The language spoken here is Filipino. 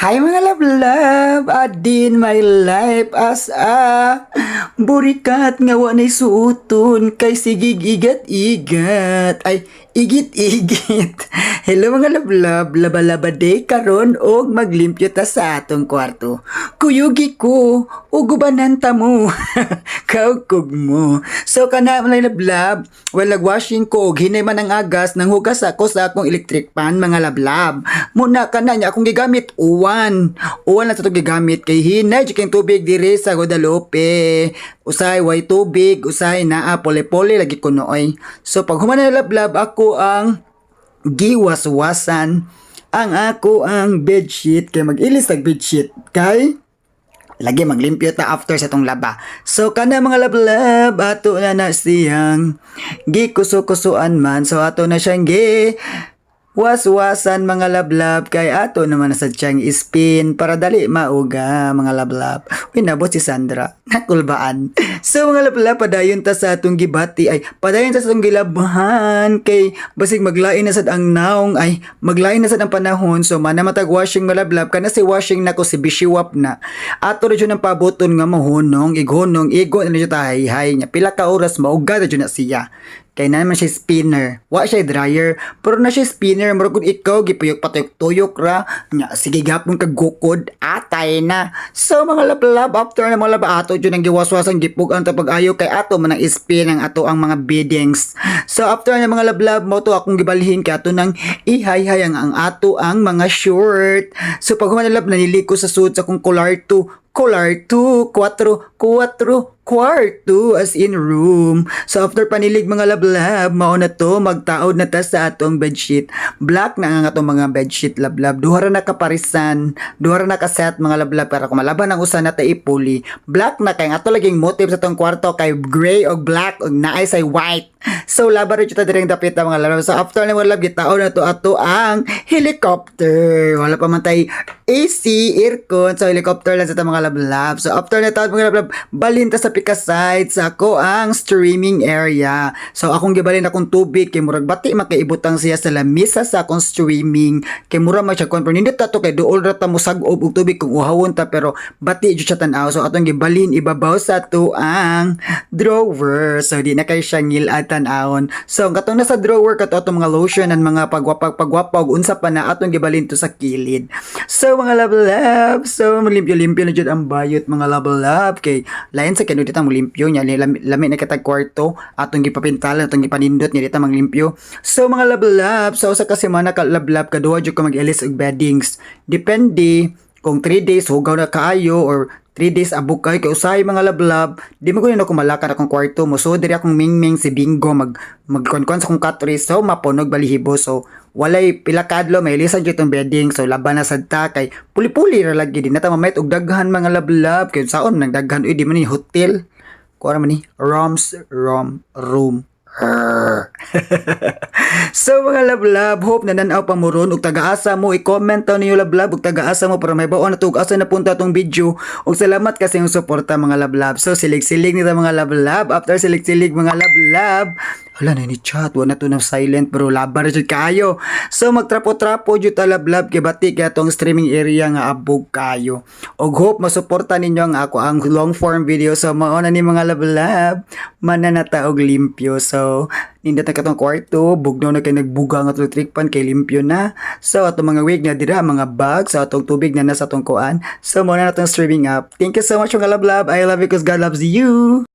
Hi mga love-love, adin my life as a burikat nga wanay suoton kay sigig igat-igat. Ay, igit-igit. Hello mga love-love, laba-laba day karon og maglimpyo ta sa atong kwarto. Kuyugi ko, ugubanan ta mo. Kaugkog mo. So kana mga love-love, well nagwashing ko og hinay man ang agas nang hugas ako sa akong electric pan mga love-love. Muna kana niya akong gigamit uwan. Uwan lang sa ito gigamit kay hinay kay tubig diri sa Guadalupe. Usay way tubig, usay naa pole-pole lagi ko nooy. So pag human na love-love ako ang giwas-wasan ang ako ang bedsheet kay mag-ilis tag bedsheet kay lagi maglimpyo ta after sa tong laba. So kana mga love-love ato na siyang gikuso-kusuan man. So ato na siyang waswasan mga lablab kay ato naman sa tiyang spin para dali mauga mga lablab. Uy, nabot si Sandra. Nakulbaan. So mga lablab, padayon ta sa atong gibati ay padayon ta sa atong gilabhan kay basig maglain na sad ang naong ay maglain na sad ang panahon. So manamatag washing mga lablab kana si washing nako si Bishiwap na. Ato ra jud ang pabuton nga mahunong ighunong igo na jud hay nya pila ka oras mauga na jud na siya. Kay naman siya spinner. Wa siya dryer, pero na siya spinner. Mura kung ikaw, gipuyok patuyok-tuyok ra. Nya, sige gapon kag gukod, atay na. So, mga lab-lab, after na mga lab, ato dyan ang giwaswasan, gipug ang tapag-ayo, kay ato man ang spin ang ato ang mga beddings. So, after na mga lab-lab, mo to akong gibalhin, kay ato nang ihay-hay ang ato ang mga short. So, pag humanalab, naniliko sa suit sa kong collar 2, 4 kwarto as in room. So after panilig mga lablab, mao na to magtaod na ta sa atong bedsheet. Black na ang atong mga bedsheet lablab. Duha ra na kaparisan, duha ra na ka set mga lablab para kung malaban ang usa na ta ipuli. Black na kay ato laging motive sa atong kwarto kay gray o black o naay say white. So laban ra ta direng dapit mga lablab. So after na mga lab gitaod na to ato ang helicopter. Wala pa man tay AC, aircon, so helicopter lang sa ta mga lablab. So after na taod mga lablab, balhin ta sa pika side sa ako ang streaming area. So akong gibalin akong tubig kay murag bati makaibutang siya sa lamisa sa akong streaming kay mura man siya kon pero nindot ta to kay duol ra ta mo sag-ob og tubig kung uhawon ta pero bati jud siya tan-aw. So atong gibalin ibabaw sa to ang drawer. So di na kay siya ngilad tan-awon. So katong nasa drawer kato atong mga lotion and mga pagwapag unsa pa na atong gibalin to sa kilid. So mga love, so limpyo-limpyo na jud ang bayot mga love kay lain sa dito mo limpyo nya lami na katag kwarto atong gipapintalan atong gipanindot nya dito manglimpyo. So mga love, so sa kasemana ka love kaduha jud ka mag-elis og beddings depende kung 3 days hugaw na kaayo or 3 days abuk kay usay mga love di mo ko malakad akong kwarto mo. So diri akong mingming si Bingo magkonkon sa akong katres so mapunog balihibo. So walay pila kadlo may lisan jud tong bedding. So laban na sad ta kay puli-puli ra lagi din nata mamait og daghan mga love kay saon nang daghan uy di man ni hotel kuara man ni room. So mga love, hope na nanaw pa mo ron ug taga-asa mo i-comment taw niyo love ug taga-asa mo para may baon na tug asa na punta tong video ug salamat kasi yung suporta mga love. So silig-silig nito mga love after silig-silig mga love hala na ni chat wala to na silent bro labar jud kayo. So magtrapo-trapo jud ta love kay bati kay atong streaming area nga abog kayo ug hope masuporta ninyo ang ako ang long form video. So mao na ni mga love mananata og limpyo. So nindot na katong kwarto bugnaw na kay nagbuga nga electric pan kay limpyo na. So atong mga wig na dira mga bag sa atong tubig na nasa atong kuan. So mao na natong streaming up. Thank you so much mga love. I love you because God loves you.